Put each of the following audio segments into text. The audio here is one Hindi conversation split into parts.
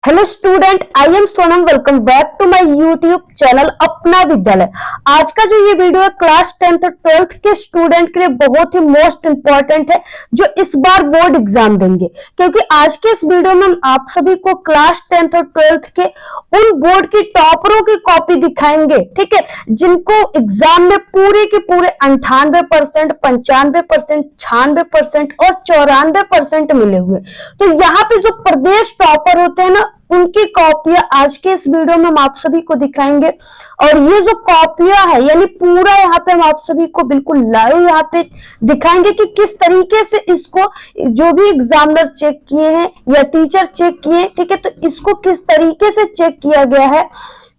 Hello student, I am Sonam. Welcome back to my YouTube channel Apna Vidyalaya. आज का जो ये वीडियो है क्लास 10th और 12th के स्टूडेंट के लिए बहुत ही मोस्ट इंपॉर्टेंट है, जो इस बार बोर्ड एग्जाम देंगे। क्योंकि आज के इस वीडियो में हम आप सभी को क्लास 10th और 12th के उन बोर्ड की टॉपरों की कॉपी दिखाएंगे, ठीक है, जिनको एग्जाम में पूरे के पूरे 98%, 95%, 96% और 94% मिले हुए। तो यहाँ पे जो प्रदेश टॉपर होते हैं ना, उनकी कॉपियां आज के इस वीडियो में हम आप सभी को दिखाएंगे। और ये जो कॉपियां है, यानी पूरा यहाँ पे हम आप सभी को बिल्कुल लाइव यहाँ पे दिखाएंगे कि किस तरीके से इसको जो भी एग्जामिनर चेक किए हैं या टीचर चेक किए हैं, ठीक है, तो इसको किस तरीके से चेक किया गया है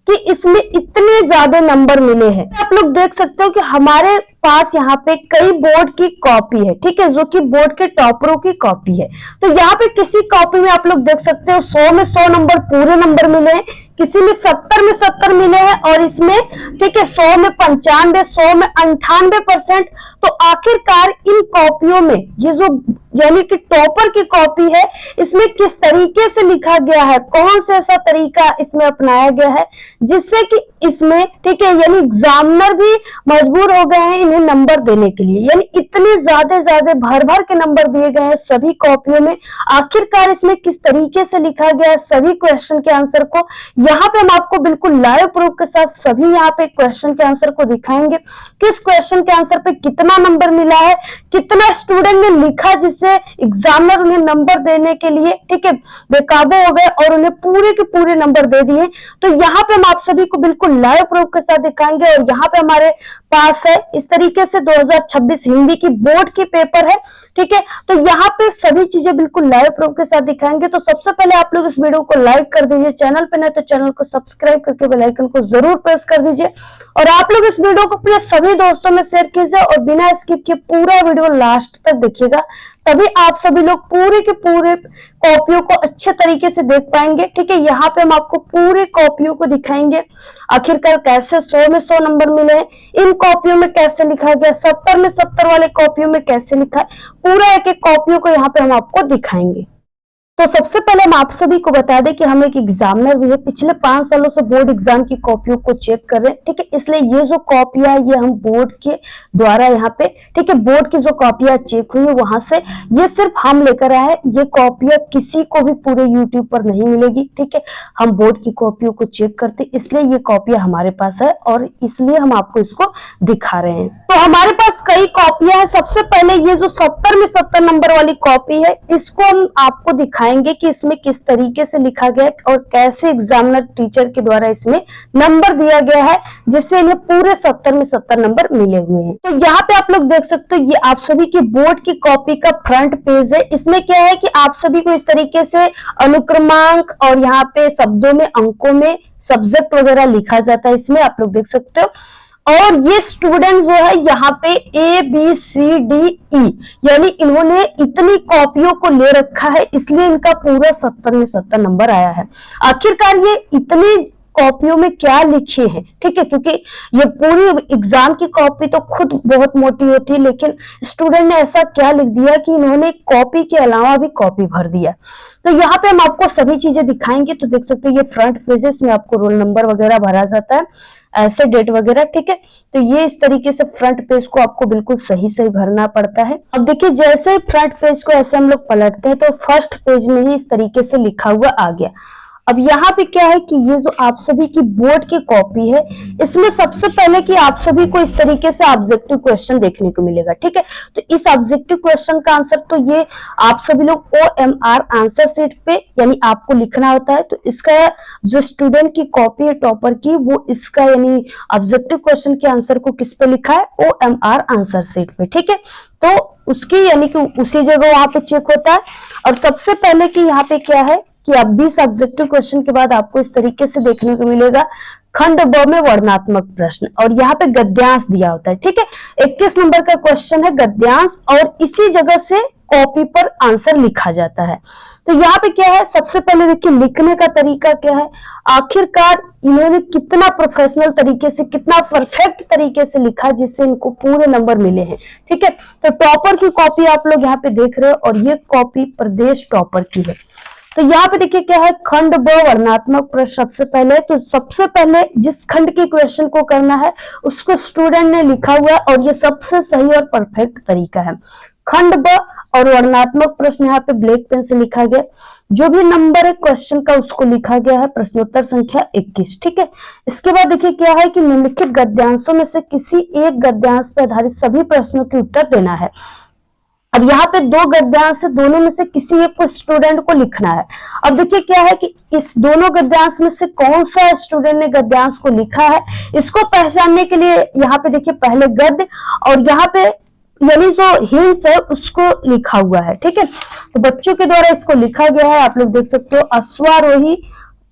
कि इसमें इतने ज्यादा नंबर मिले हैं। आप लोग देख सकते हो कि हमारे पास यहाँ पे कई बोर्ड की कॉपी है, ठीक है, जो कि बोर्ड के टॉपरों की कॉपी है। तो यहाँ पे किसी कॉपी में आप लोग देख सकते हो 100 में 100 नंबर पूरे नंबर मिले हैं, किसी में 70 में 70 मिले हैं, और इसमें ठीक है 100 में 95, 100 में 98%। तो आखिरकार इन कॉपियों में ये जो यानी कि टॉपर की कॉपी है, इसमें किस तरीके से लिखा गया है, कौन सा ऐसा तरीका इसमें अपनाया गया है जिससे कि इसमें ठीक है यानी एग्जामिनर भी मजबूर हो गए हैं इन्हें नंबर देने के लिए। यानी इतने ज्यादा भर भर के नंबर दिए गए हैं सभी कॉपियों में। आखिरकार इसमें किस तरीके से लिखा गया है सभी क्वेश्चन के आंसर को यहाँ पे हम आपको बिल्कुल लाइव प्रूफ के साथ सभी यहाँ पे क्वेश्चन के आंसर को दिखाएंगे। किस क्वेश्चन के आंसर पे कितना नंबर मिला है, कितना स्टूडेंट ने लिखा जिससे एग्जामिनर उन्हें नंबर देने के लिए ठीक है बेकाबू हो गए और उन्हें पूरे के पूरे नंबर दे दिए। तो यहाँ पे हम आप सभी को बिल्कुल लाइव प्रूफ के साथ दिखाएंगे। और यहाँ पे हमारे पास है इस तरीके से 2026 हिंदी की बोर्ड की पेपर है, ठीक है। तो यहाँ पे सभी चीजें बिल्कुल लाइव प्रूफ के साथ दिखाएंगे। तो सबसे पहले आप लोग इस वीडियो को लाइक कर दीजिए, चैनल पे नहीं तो चैनल को सब्सक्राइब करके बेल आइकन को जरूर प्रेस कर दीजिए। और आप लोग इस वीडियो को अपने सभी दोस्तों में शेयर कीजिए और बिना स्किप किए पूरा वीडियो लास्ट तक देखिएगा, तभी आप सभी लोग पूरे के पूरे कॉपियों को अच्छे तरीके से देख पाएंगे, ठीक है। यहाँ पे हम आपको पूरे कॉपियों को दिखाएंगे आखिरकार कैसे 100 में 100 नंबर मिले हैं, इन कॉपियों में कैसे लिखा गया, 70 में 70 वाले कॉपियों में कैसे लिखा है, पूरा एक एक कॉपियों को यहाँ पे हम आपको दिखाएंगे। तो सबसे पहले हम आप सभी को बता दें कि हम एक एग्जामिनर भी है, पिछले 5 सालों से बोर्ड एग्जाम की कॉपियों को चेक कर रहे हैं, ठीक है। इसलिए ये जो कॉपियां है ये हम बोर्ड के द्वारा यहाँ पे ठीक है बोर्ड की जो कॉपियां चेक हुई है वहां से ये सिर्फ हम लेकर आए हैं। ये कॉपियां किसी को भी पूरे यूट्यूब पर नहीं मिलेगी, ठीक है। हम बोर्ड की कॉपियों को चेक करते इसलिए ये कॉपियां हमारे पास है और इसलिए हम आपको इसको दिखा रहे हैं। तो हमारे पास कई कॉपियां हैं। सबसे पहले ये जो 70 में 70 नंबर वाली कॉपी है, इसको हम आपको दिखाएंगे कि इसमें किस तरीके से लिखा गया है और कैसे एग्जामिनर टीचर के द्वारा इसमें नंबर दिया गया है जिससे इन्हें पूरे 70 में 70 नंबर मिले हुए हैं। तो यहाँ पे आप लोग देख सकते हो ये आप सभी की बोर्ड की कॉपी का फ्रंट पेज है। इसमें क्या है कि आप सभी को इस तरीके से अनुक्रमांक और यहाँ पे शब्दों में अंकों में सब्जेक्ट वगैरह लिखा जाता है, इसमें आप लोग देख सकते हो। और ये स्टूडेंट जो है यहाँ पे ABCDE यानी इन्होंने इतनी कॉपियों को ले रखा है इसलिए इनका पूरा 70 में 70 नंबर आया है। आखिरकार ये इतनी कॉपियों में क्या लिखे हैं, ठीक है, क्योंकि ये पूरी एग्जाम की कॉपी तो खुद बहुत मोटी होती है, लेकिन स्टूडेंट ने ऐसा क्या लिख दिया कि इन्होंने कॉपी के अलावा भी कॉपी भर दिया। तो यहाँ पे हम आपको सभी चीजें दिखाएंगे। तो देख सकते हो ये फ्रंट पेजेस में आपको रोल नंबर वगैरह भरा जाता है, ऐसे डेट वगैरह, ठीक है। तो ये इस तरीके से फ्रंट पेज को आपको बिल्कुल सही सही भरना पड़ता है। अब देखिए जैसे ही फ्रंट पेज को ऐसे हम लोग पलटते हैं तो फर्स्ट पेज में ही इस तरीके से लिखा हुआ आ गया। अब यहाँ पे क्या है कि ये जो आप सभी की बोर्ड की कॉपी है इसमें सबसे पहले कि आप सभी को इस तरीके से ऑब्जेक्टिव क्वेश्चन देखने को मिलेगा, ठीक है। तो इस ऑब्जेक्टिव क्वेश्चन का आंसर तो ये आप सभी लोग OMR आंसर शीट पे यानी आपको लिखना होता है। तो इसका जो स्टूडेंट की कॉपी है टॉपर की, वो इसका यानी ऑब्जेक्टिव क्वेश्चन के आंसर को किस पे लिखा है, OMR आंसर शीट पे, ठीक है। तो उसकी यानी कि उसी जगह वहां पे चेक होता है। और सबसे पहले कि यहाँ पे क्या है कि अब 20 ऑब्जेक्टिव क्वेश्चन के बाद आपको इस तरीके से देखने को मिलेगा खंड ब में वर्णनात्मक प्रश्न और यहाँ पे गद्यांश दिया होता है, ठीक है। 21 नंबर का क्वेश्चन है गद्यांश और इसी जगह से कॉपी पर आंसर लिखा जाता है। तो यहाँ पे क्या है, सबसे पहले देखिए लिखने का तरीका क्या है। आखिरकार इन्होंने कितना प्रोफेशनल तरीके से, कितना परफेक्ट तरीके से लिखा जिससे इनको पूरे नंबर मिले हैं, ठीक है। तो टॉपर की कॉपी आप लोग यहाँ पे देख रहे हो और ये कॉपी प्रदेश टॉपर की है। तो यहाँ पे देखिए क्या है, खंड ब वर्णनात्मक प्रश्न सबसे पहले। तो सबसे पहले जिस खंड के क्वेश्चन को करना है उसको स्टूडेंट ने लिखा हुआ है और ये सबसे सही और परफेक्ट तरीका है। खंड ब और वर्णनात्मक प्रश्न यहाँ पे ब्लैक पेन से लिखा गया, जो भी नंबर है क्वेश्चन का उसको लिखा गया है प्रश्नोत्तर संख्या 21। ठीक है, इसके बाद देखिए क्या है कि निम्नलिखित गद्यांशों में से किसी एक गद्यांश पर आधारित सभी प्रश्नों के उत्तर देना है। अब यहाँ पे दो गद्यांश है, दोनों में से किसी एक को स्टूडेंट को लिखना है। अब देखिए क्या है कि इस दोनों गद्यांश में से कौन सा स्टूडेंट ने गद्यांश को लिखा है, इसको पहचानने के लिए यहाँ पे देखिए पहले गद्य और यहाँ पे यानी जो हिंस है उसको लिखा हुआ है। ठीक है, तो बच्चों के द्वारा इसको लिखा गया है, आप लोग देख सकते हो। अश्वारोही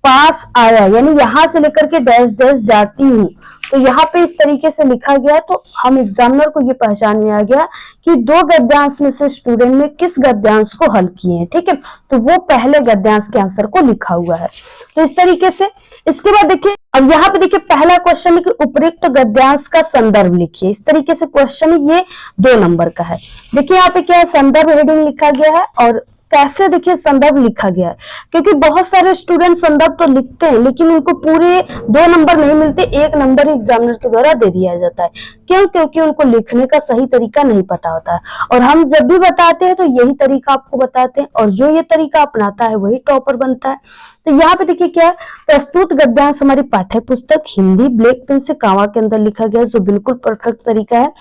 पास आया, यानी यहां से लेकर के डैश डैश जाती हूँ, तो यहाँ पे इस तरीके से लिखा गया। तो हम एग्जामिनर को ये पहचान में आ गया कि दो गद्यांश में से स्टूडेंट ने किस गद्यांश को हल किए हैं। ठीक है, तो वो पहले गद्यांश के आंसर को लिखा हुआ है। तो इस तरीके से इसके बाद देखिए, अब यहाँ पे देखिए पहला क्वेश्चन है कि उपयुक्त गद्यांश का संदर्भ लिखिए। इस तरीके से क्वेश्चन ये 2 नंबर का है। देखिए यहाँ पे क्या है, संदर्भ हेडिंग लिखा गया है और कैसे देखिए संदर्भ लिखा गया है, क्योंकि बहुत सारे स्टूडेंट संदर्भ तो लिखते हैं लेकिन उनको पूरे 2 नंबर नहीं मिलते, 1 नंबर ही एग्जामिनर के द्वारा दे दिया जाता है। क्यों? क्योंकि उनको लिखने का सही तरीका नहीं पता होता है और हम जब भी बताते हैं तो यही तरीका आपको बताते हैं और जो ये तरीका अपनाता है वही टॉपर बनता है। तो यहाँ पे देखिए क्या है, प्रस्तुत गद्यांश हमारी पाठ्य पुस्तक हिंदी ब्लैक पेन से कामा के अंदर लिखा गया है, जो बिल्कुल परफेक्ट तरीका है।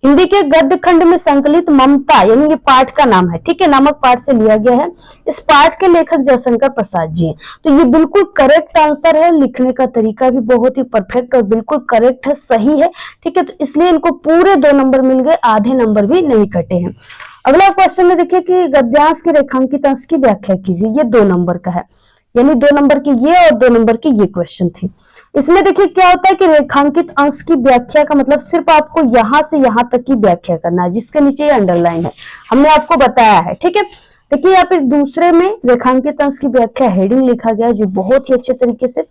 हिंदी के गद्य खंड में संकलित ममता, यानी ये पाठ का नाम है, ठीक है, नामक पाठ से लिया गया है। इस पाठ के लेखक जयशंकर प्रसाद जी हैं। तो ये बिल्कुल करेक्ट आंसर है, लिखने का तरीका भी बहुत ही परफेक्ट और बिल्कुल करेक्ट है, सही है। ठीक है, तो इसलिए इनको पूरे 2 नंबर मिल गए, आधे नंबर भी नहीं कटे हैं। अगला क्वेश्चन में देखिए कि गद्यांश के रेखांकित अंश की व्याख्या कीजिए। ये 2 नंबर का है, यानी 2 नंबर की ये और 2 नंबर की ये क्वेश्चन थे। इसमें देखिए क्या होता है कि रेखांकित अंश की व्याख्या का मतलब सिर्फ आपको यहां से यहां तक की व्याख्या करना है, जिसके नीचे ये अंडरलाइन है, हमने आपको बताया है। ठीक है, देखिए यहाँ पे दूसरे में रेखांकित अंश की व्याख्या हेडिंग लिखा गया, जो बहुत ही अच्छे तरीके से।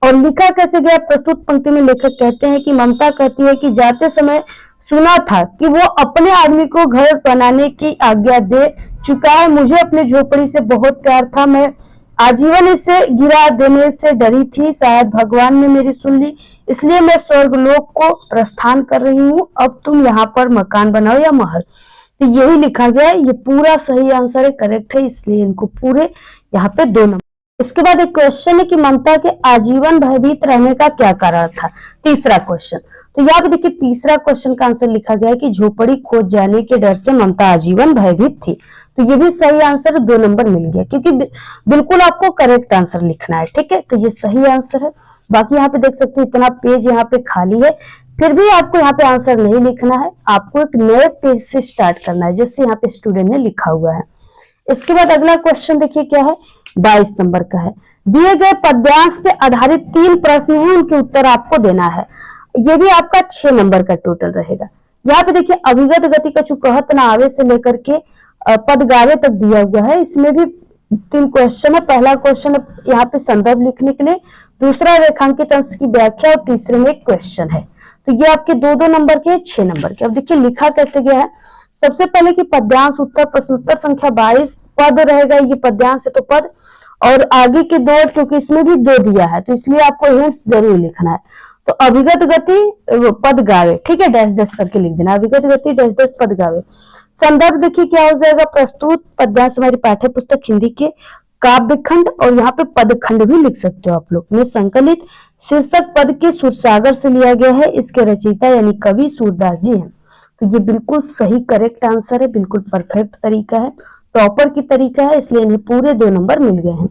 और लिखा कैसे गया, प्रस्तुत पंक्ति में लेखक कहते हैं कि ममता कहती है कि जाते समय सुना था कि वो अपने आदमी को घर बनाने की आज्ञा दे चुका है, मुझे अपनी झोपड़ी से बहुत प्यार था, मैं आजीवन इसे गिरा देने से डरी थी, शायद भगवान ने मेरी सुन ली, इसलिए मैं स्वर्गलोक को प्रस्थान कर रही हूँ, अब तुम यहाँ पर मकान बनाओ या महल। तो यही लिखा गया है, ये पूरा सही आंसर है, करेक्ट है, इसलिए इनको पूरे यहाँ पे 2 नंबर। इसके बाद एक क्वेश्चन है कि ममता के आजीवन भयभीत रहने का क्या कारण था। तीसरा क्वेश्चन, तो यहाँ पे देखिए तीसरा क्वेश्चन का आंसर लिखा गया है कि झोपड़ी खोज जाने के डर से ममता आजीवन भयभीत थी। तो ये भी सही आंसर, 2 नंबर मिल गया, क्योंकि बिल्कुल आपको करेक्ट आंसर लिखना है। ठीक है, तो ये सही आंसर है। बाकी यहाँ पे देख सकते हो इतना पेज यहाँ पे खाली है, फिर भी आपको यहाँ पे आंसर नहीं लिखना है, आपको एक नए पेज से स्टार्ट करना है, जैसे यहाँ पे स्टूडेंट ने लिखा हुआ है। इसके बाद अगला क्वेश्चन देखिए क्या है, 22 नंबर का है। दिए गए पद्यांश पे आधारित 3 प्रश्न हैं, उनके उत्तर आपको देना है। ये भी आपका 6 नंबर का टोटल रहेगा। यहाँ पे देखिए अभिगत गति का चुकहत न आवे से लेकर के पद गावे तक दिया हुआ है। इसमें भी 3 क्वेश्चन है। पहला क्वेश्चन यहाँ पे संदर्भ लिखने के लिए, दूसरा रेखांकित अंश की व्याख्या और तीसरे में एक क्वेश्चन है। तो ये आपके 2-2 नंबर के, 6 नंबर के। अब देखिए लिखा कैसे गया है। सबसे पहले कि पद्यांश उत्तर प्रश्नोत्तर संख्या 22 पद रहेगा, ये पद्यांश है तो पद, और आगे के 2 क्योंकि इसमें भी 2 दिया है तो इसलिए आपको हिंट्स जरूर लिखना है। तो अभिगत गति पद गावे, ठीक है, डैश डैश करके लिख देना, अभिगत गति डैश डैश पद गावे। संदर्भ देखिए क्या हो जाएगा, प्रस्तुत पद्यांश हमारी पाठ्य पुस्तक हिंदी के काव्य खंड, और यहाँ पे पद खंड भी लिख सकते हो आप लोग, में संकलित शीर्षक पद के सुरसागर से लिया गया है, इसके रचयिता यानी कवि सूरदास जी हैं। तो ये बिल्कुल सही करेक्ट आंसर है, बिल्कुल परफेक्ट तरीका है, टॉपर की तरीका है, इसलिए इन्हें पूरे 2 नंबर मिल गए हैं।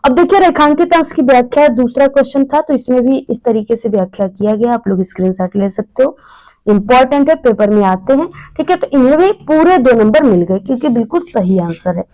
अब देखिए रेखांकित अंश की व्याख्या दूसरा क्वेश्चन था, तो इसमें भी इस तरीके से व्याख्या किया गया, आप लोग स्क्रीनशॉट ले सकते हो, इंपॉर्टेंट है, पेपर में आते हैं। ठीक है, तो इन्हें भी पूरे 2 नंबर मिल गए क्योंकि बिल्कुल सही आंसर है।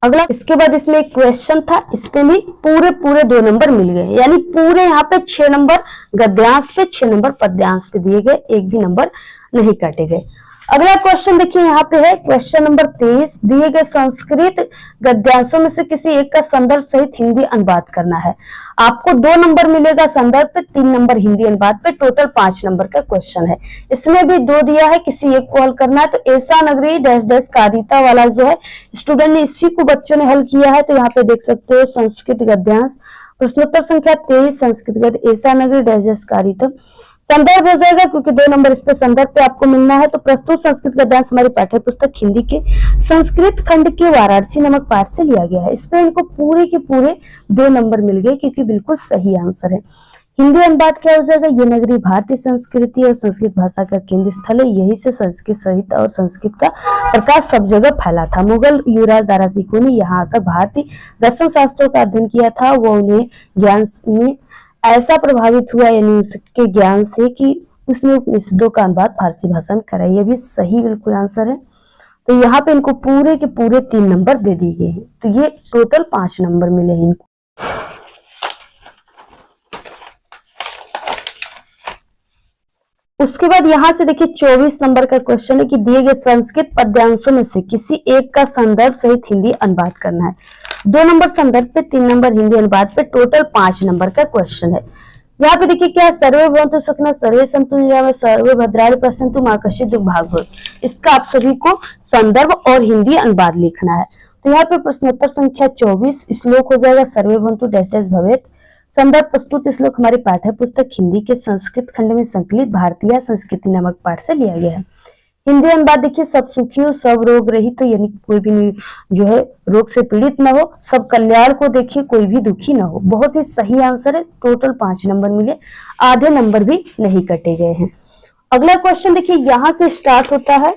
अगला इसके बाद इसमें एक क्वेश्चन था, इसपे भी पूरे 2 नंबर मिल गए, यानी पूरे यहाँ पे 6 नंबर गद्यांश पे, 6 नंबर पद्यांश पे दिए गए, एक भी नंबर नहीं काटे गए। अगला क्वेश्चन देखिए यहाँ पे है क्वेश्चन नंबर 23। दिए गए संस्कृत गद्यांशों में से किसी एक का संदर्भ सहित हिंदी अनुवाद करना है। आपको 2 नंबर मिलेगा संदर्भ पे, 3 नंबर हिंदी अनुवाद पे, टोटल 5 नंबर का क्वेश्चन है। इसमें भी 2 दिया है, किसी एक को हल करना है। तो ऐसा नगरी डैश डैश कारिता वाला जो है स्टूडेंट ने, इसी को बच्चों ने हल किया है। तो यहाँ पे देख सकते हो संस्कृत गद्यांश प्रश्नोत्तर संख्या 23 संस्कृत गद्य ऐसा नगरी डैश डैश कारिता संदर्भ हो जाएगा, क्योंकि 2 नंबर इस पे संदर्भ पे आपको मिलना है। तो प्रस्तुत संस्कृत गद्यांश हमारी पाठ्य पुस्तक हिंदी के संस्कृत खंड के वाराणसी नामक पाठ से लिया गया है। इस पे इनको पूरे के पूरे 2 नंबर मिल गए, क्योंकि बिल्कुल सही आंसर है। हिंदी अनुवाद क्या हो जाएगा, ये नगरी भारतीय संस्कृति और संस्कृत भाषा का केंद्र स्थल है। यही से संस्कृत साहित्य और संस्कृत का प्रकाश सब जगह फैला था। मुगल युवराज दारा सिकोह ने यहाँ आकर भारतीय दर्शन शास्त्रों का अध्ययन किया था। वो उन्हें ज्ञान में ऐसा प्रभावित हुआ, यानी उसके ज्ञान से, कि उसने उपनिषदों का अनुवाद फारसी भाषा में करा। ये भी सही बिल्कुल आंसर है। तो यहाँ पे इनको पूरे के पूरे 3 नंबर दे दिए गए हैं। तो ये टोटल 5 नंबर मिले हैं इनको। उसके बाद यहाँ से देखिए 24 नंबर का क्वेश्चन है कि दिए गए संस्कृत पद्यांशों में से किसी एक का संदर्भ सहित हिंदी अनुवाद करना है। 2 नंबर संदर्भ पे, 3 नंबर हिंदी अनुवाद पे, टोटल 5 नंबर का क्वेश्चन है। यहाँ पे देखिए क्या, सर्वे भवन्तु सुखिनः सर्वे सन्तु निरामयाः सर्वे भद्राणि पश्यन्तु मा कश्चित् दुःखभाग् भवेत्। इसका आप सभी को संदर्भ और हिंदी अनुवाद लिखना है। तो यहाँ पे प्रश्नोत्तर संख्या 24 श्लोक हो जाएगा सर्वे भवन्तु डैश डैश भवेत्। संदर्भ प्रस्तुत श्लोक हमारी पाठ्य पुस्तक हिंदी के संस्कृत खंड में संकलित भारतीय संस्कृति नामक पाठ से लिया गया है। हिंदी अनुवाद देखिए सब सुखी हो, सब रोग रहित, तो यानी कोई भी जो है रोग से पीड़ित न हो, सब कल्याण को देखिए, कोई भी दुखी न हो। बहुत ही सही आंसर है। टोटल 5 नंबर मिले, आधे नंबर भी नहीं कटे गए हैं। अगला क्वेश्चन देखिए यहाँ से स्टार्ट होता है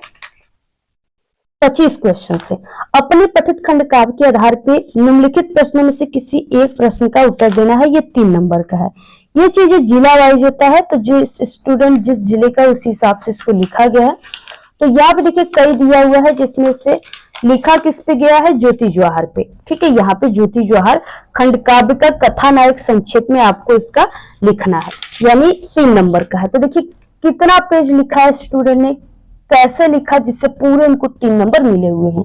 25 क्वेश्चन से। अपने पठित खंड काव्य के आधार पे निम्नलिखित प्रश्नों में से किसी एक प्रश्न का उत्तर देना है। ये 3 नंबर का है। ये चीजें जिला वाइज होता है, तो जिस स्टूडेंट जिस जिले का उसी हिसाब से इसको लिखा गया है। तो यहाँ पे देखिए कई दिया हुआ है, जिसमें से लिखा किस पे गया है, ज्योति जवाहर पे। ठीक है, यहाँ पे ज्योति जवाहर खंड काव्य का कथानायक संक्षेप में आपको इसका लिखना है, यानी 3 नंबर का है। तो देखिए कितना पेज लिखा है स्टूडेंट ने, कैसे लिखा, जिससे पूरे इनको 3 नंबर मिले हुए हैं।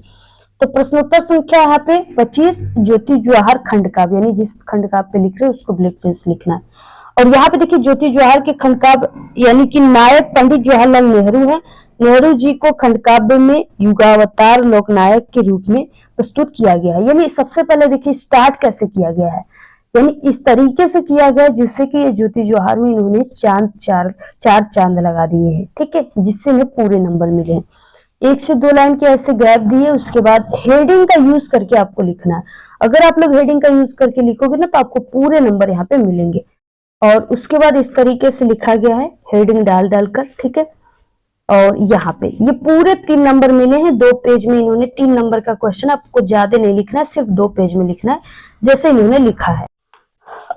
तो प्रश्नोत्तर संख्या यहाँ पे 25 ज्योति जवाहर खंड काव्य, यानी जिस खंड काव्य पे लिख रहे हैं उसको ब्लैक पेन से लिखना है। और यहाँ पे देखिए ज्योति जवाहर के खंड काव्य, यानी कि नायक पंडित जवाहरलाल नेहरू है। नेहरू जी को खंड काव्य में युगावतार लोकनायक के रूप में प्रस्तुत किया गया है। यानी सबसे पहले देखिए स्टार्ट कैसे किया गया है, यानी इस तरीके से किया गया जिससे कि ये ज्योति जवाहर में इन्होंने चार चांद लगा दिए हैं। ठीक है, जिससे इन्हें पूरे नंबर मिले हैं। 1 से 2 लाइन के ऐसे गैप दिए, उसके बाद हेडिंग का यूज करके आपको लिखना है। अगर आप लोग हेडिंग का यूज करके लिखोगे ना, तो आपको पूरे नंबर यहाँ पे मिलेंगे। और उसके बाद इस तरीके से लिखा गया है, हेडिंग डालकर। ठीक है, और यहाँ पे ये पूरे 3 नंबर मिले हैं। 2 पेज में इन्होंने 3 नंबर का क्वेश्चन, आपको ज्यादा नहीं लिखना है, सिर्फ 2 पेज में लिखना है जैसे इन्होंने लिखा है।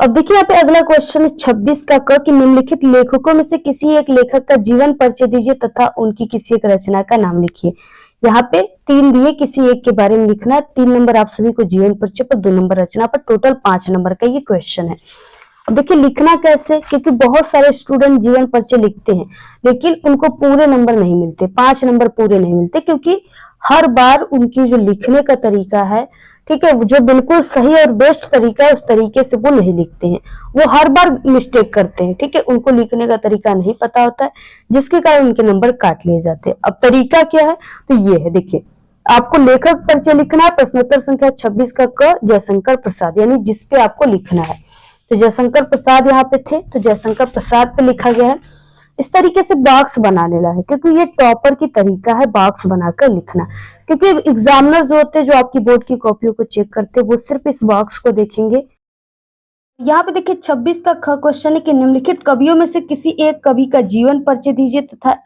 अब देखिए यहाँ पे अगला क्वेश्चन है 26 का क कि निम्नलिखित लेखकों में से किसी एक लेखक का जीवन परिचय दीजिए तथा उनकी किसी एक रचना का नाम लिखिए। यहाँ पे 3 दिए, किसी एक के बारे में लिखना है। 3 नंबर आप सभी को जीवन परिचय पर, 2 नंबर रचना पर, टोटल 5 नंबर का ये क्वेश्चन है। अब देखिए लिखना कैसे, क्योंकि बहुत सारे स्टूडेंट जीवन परिचय लिखते हैं लेकिन उनको पूरे नंबर नहीं मिलते, 5 नंबर पूरे नहीं मिलते, क्योंकि हर बार उनकी जो लिखने का तरीका है, ठीक है, जो बिल्कुल सही और बेस्ट तरीका है, उस तरीके से वो नहीं लिखते हैं। वो हर बार मिस्टेक करते हैं। ठीक है, उनको लिखने का तरीका नहीं पता होता है, जिसके कारण उनके नंबर काट लिए जाते हैं। अब तरीका क्या है, तो ये है, देखिए आपको लेखक परिचय लिखना है। प्रश्नोत्तर संख्या 26 का क जयशंकर प्रसाद, यानी जिसपे आपको लिखना है। तो जयशंकर प्रसाद यहाँ पे थे, तो जयशंकर प्रसाद पे लिखा गया है। इस तरीके से बॉक्स बना लेना है, क्योंकि ये टॉपर की तरीका है बॉक्स बनाकर लिखना। क्योंकि एग्जामिनर जो होते हैं, जो आपकी बोर्ड की कॉपियों को चेक करते हैं, वो सिर्फ इस बॉक्स को देखेंगे। यहाँ पे देखिए 26 का ख क्वेश्चन है कि निम्नलिखित कवियों में से किसी एक कवि का जीवन परिचय दीजिए तथा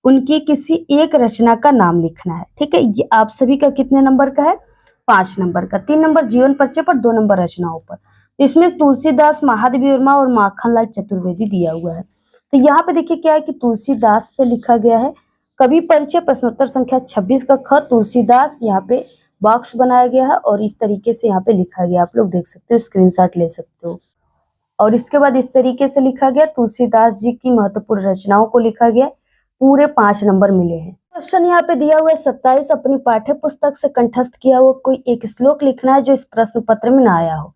उनकी किसी एक रचना का नाम लिखना है। ठीक है, ये आप सभी का कितने नंबर का है, 5 नंबर का। 3 नंबर जीवन परिचय पर, 2 नंबर रचनाओं पर। इसमें तुलसीदास, महादेवी वर्मा और माखनलाल चतुर्वेदी दिया हुआ है। तो यहाँ पे देखिए क्या है कि तुलसीदास पे लिखा गया है कवि परिचय। प्रश्नोत्तर संख्या 26 का ख तुलसीदास, यहाँ पे बॉक्स बनाया गया है और इस तरीके से यहाँ पे लिखा गया, आप लोग देख सकते हो, स्क्रीनशॉट ले सकते हो। और इसके बाद इस तरीके से लिखा गया तुलसीदास जी की महत्वपूर्ण रचनाओं को लिखा गया, पूरे 5 नंबर मिले हैं। क्वेश्चन यहाँ पे दिया हुआ है 27 अपनी पाठ्य पुस्तक से कंठस्थ किया हुआ कोई एक श्लोक लिखना है जो इस प्रश्न पत्र में ना आया हो।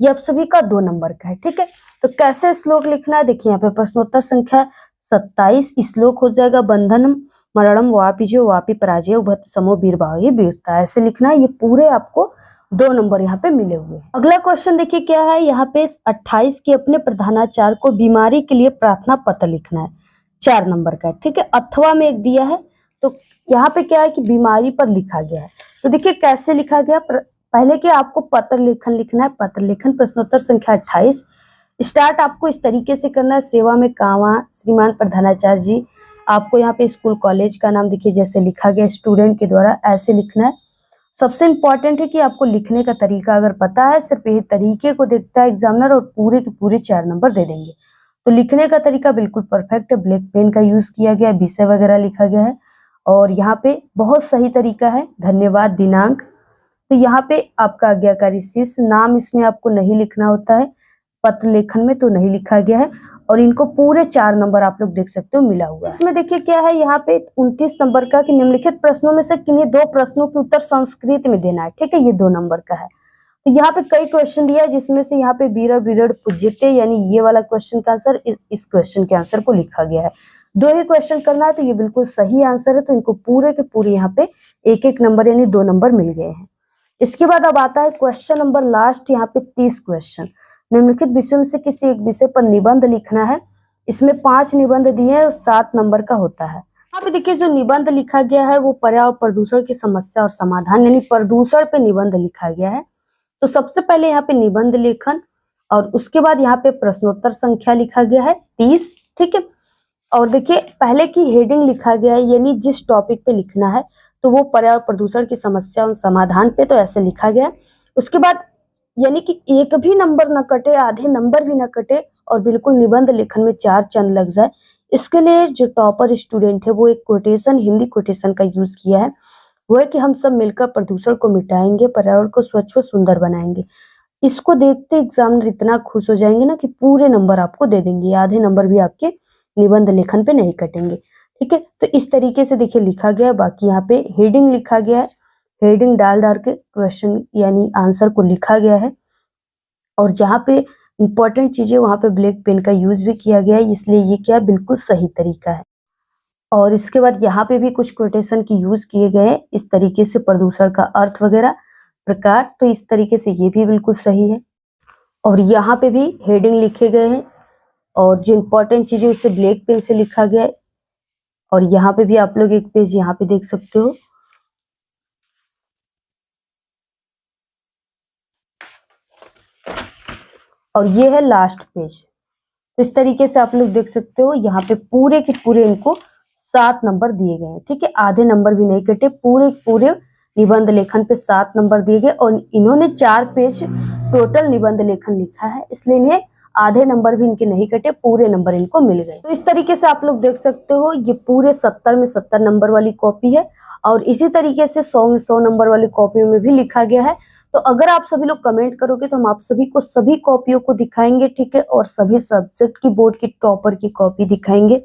ये आप सभी का 2 नंबर का है, ठीक है। तो कैसे श्लोक लिखना है, देखिए यहाँ पे प्रश्नोत्तर संख्या 27 श्लोक हो जाएगा बंधनम मरणम वापि जो वापि पराजय उभत समो वीरभाव ये वीरता, ऐसे लिखना है। ये पूरे आपको 2 नंबर यहाँ पे मिले हुए हैं। अगला क्वेश्चन देखिए क्या है, यहाँ पे 28 की अपने प्रधानाचार्य को बीमारी के लिए प्रार्थना पत्र लिखना है, 4 नंबर का, ठीक है। अथवा में एक दिया है, तो यहाँ पे क्या है कि बीमारी पर लिखा गया है। तो देखिए कैसे लिखा गया, पहले कि आपको पत्र लेखन लिखना है। पत्र लेखन प्रश्नोत्तर संख्या 28 स्टार्ट आपको इस तरीके से करना है, सेवा में कावा श्रीमान प्रधानाचार्य जी। आपको यहाँ पे स्कूल कॉलेज का नाम देखिए जैसे लिखा गया स्टूडेंट के द्वारा, ऐसे लिखना है। सबसे इम्पोर्टेंट है कि आपको लिखने का तरीका अगर पता है, सिर्फ यही तरीके को देखता है एग्जामिनर और पूरे के पूरे 4 नंबर दे देंगे। तो लिखने का तरीका बिल्कुल परफेक्ट है, ब्लैक पेन का यूज किया गया, विषय वगैरह लिखा गया है और यहाँ पे बहुत सही तरीका है। धन्यवाद दिनांक, तो यहाँ पे आपका आज्ञाकारी शिष्य नाम इसमें आपको नहीं लिखना होता है, पत्र लेखन में तो नहीं लिखा गया है। और इनको पूरे 4 नंबर आप लोग देख सकते हो मिला हुआ है। इसमें देखिए क्या है, यहाँ पे 29 नंबर का कि निम्नलिखित प्रश्नों में से किन्हीं 2 प्रश्नों के उत्तर संस्कृत में देना है, ठीक है। ये 2 नंबर का है। तो यहाँ पे कई क्वेश्चन दिया है जिसमें से यहाँ पे वीर विरड पूज्यते यानी ये वाला क्वेश्चन का आंसर इस क्वेश्चन के आंसर को लिखा गया है। 2 ही क्वेश्चन करना है, तो ये बिल्कुल सही आंसर है। तो इनको पूरे के पूरे यहाँ पे 1-1 नंबर यानी 2 नंबर मिल गए हैं। इसके बाद अब आता है क्वेश्चन नंबर लास्ट, यहाँ पे 30 क्वेश्चन। निम्नलिखित विषय में से किसी एक विषय पर निबंध लिखना है। इसमें 5 निबंध दिए हैं, 7 नंबर का होता है। यहाँ पे देखिए जो निबंध लिखा गया है वो पर्यावरण प्रदूषण की समस्या और समाधान यानी प्रदूषण पे निबंध लिखा गया है। तो सबसे पहले यहाँ पे निबंध लेखन और उसके बाद यहाँ पे प्रश्नोत्तर संख्या लिखा गया है 30, ठीक है। और देखिए पहले की हेडिंग लिखा गया है यानी जिस टॉपिक पे लिखना है तो वो पर्यावरण प्रदूषण की समस्या और समाधान पे, तो ऐसे लिखा गया। उसके बाद यानी कि एक भी नंबर न कटे, आधे नंबर भी न कटे और बिल्कुल निबंध लेखन में 4 चंद लग जाए। इसके लिए जो टॉपर स्टूडेंट है वो एक कोटेशन, हिंदी कोटेशन का यूज किया है, वो है कि हम सब मिलकर प्रदूषण को मिटाएंगे, पर्यावरण को स्वच्छ व सुंदर बनाएंगे। इसको देखते एग्जामिनर इतना खुश हो जाएंगे ना कि पूरे नंबर आपको दे देंगे, आधे नंबर भी आपके निबंध लेखन पे नहीं कटेंगे, ठीक है। तो इस तरीके से देखिए लिखा गया। बाकी यहाँ पे हेडिंग लिखा गया है, हेडिंग डाल के क्वेश्चन यानी आंसर को लिखा गया है। और जहाँ पे इंपॉर्टेंट चीजें वहां पे ब्लैक पेन का यूज भी किया गया है, इसलिए ये क्या बिल्कुल सही तरीका है। और इसके बाद यहाँ पे भी कुछ कोटेशन की यूज किए गए हैं इस तरीके से, प्रदूषण का अर्थ वगैरह प्रकार, तो इस तरीके से ये भी बिल्कुल सही है। और यहाँ पे भी हेडिंग लिखे गए हैं और जो इम्पोर्टेंट चीजें उसे ब्लैक पेन से लिखा गया है। और यहाँ पे भी आप लोग एक पेज यहाँ पे देख सकते हो, और ये है लास्ट पेज। तो इस तरीके से आप लोग देख सकते हो यहाँ पे पूरे के पूरे इनको 7 नंबर दिए गए हैं, ठीक है। आधे नंबर भी नहीं कटे, पूरे पूरे निबंध लेखन पे 7 नंबर दिए गए। और इन्होंने 4 पेज टोटल निबंध लेखन लिखा है, इसलिए इन्हें आधे नंबर भी इनके नहीं कटे, पूरे नंबर इनको मिल गए। तो इस तरीके से आप लोग देख सकते हो ये पूरे 70 में 70 नंबर वाली कॉपी है। और इसी तरीके से 100 में 100 नंबर वाली कॉपियों में भी लिखा गया है। तो अगर आप सभी लोग कमेंट करोगे तो हम आप सभी को सभी कॉपियों को दिखाएंगे, ठीक है। और सभी सब्जेक्ट की बोर्ड की टॉपर की कॉपी दिखाएंगे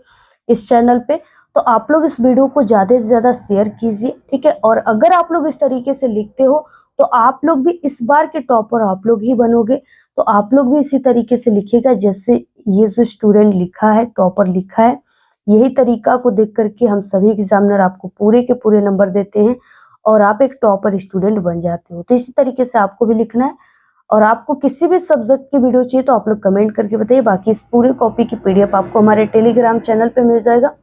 इस चैनल पे। तो आप लोग इस वीडियो को ज्यादा से ज्यादा शेयर कीजिए, ठीक है। और अगर आप लोग इस तरीके से लिखते हो तो आप लोग भी इस बार के टॉपर आप लोग ही बनोगे। तो आप लोग भी इसी तरीके से लिखिएगा जैसे ये जो स्टूडेंट लिखा है, टॉपर लिखा है। यही तरीका को देख करके हम सभी एग्जामिनर आपको पूरे के पूरे नंबर देते हैं और आप एक टॉपर स्टूडेंट बन जाते हो। तो इसी तरीके से आपको भी लिखना है। और आपको किसी भी सब्जेक्ट की वीडियो चाहिए तो आप लोग कमेंट करके बताइए। बाकी इस पूरे कॉपी की पीडीएफ आपको हमारे टेलीग्राम चैनल पे मिल जाएगा।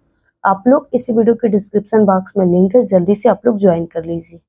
आप लोग इसी वीडियो के डिस्क्रिप्शन बॉक्स में लिंक है, जल्दी से आप लोग ज्वाइन कर लीजिए।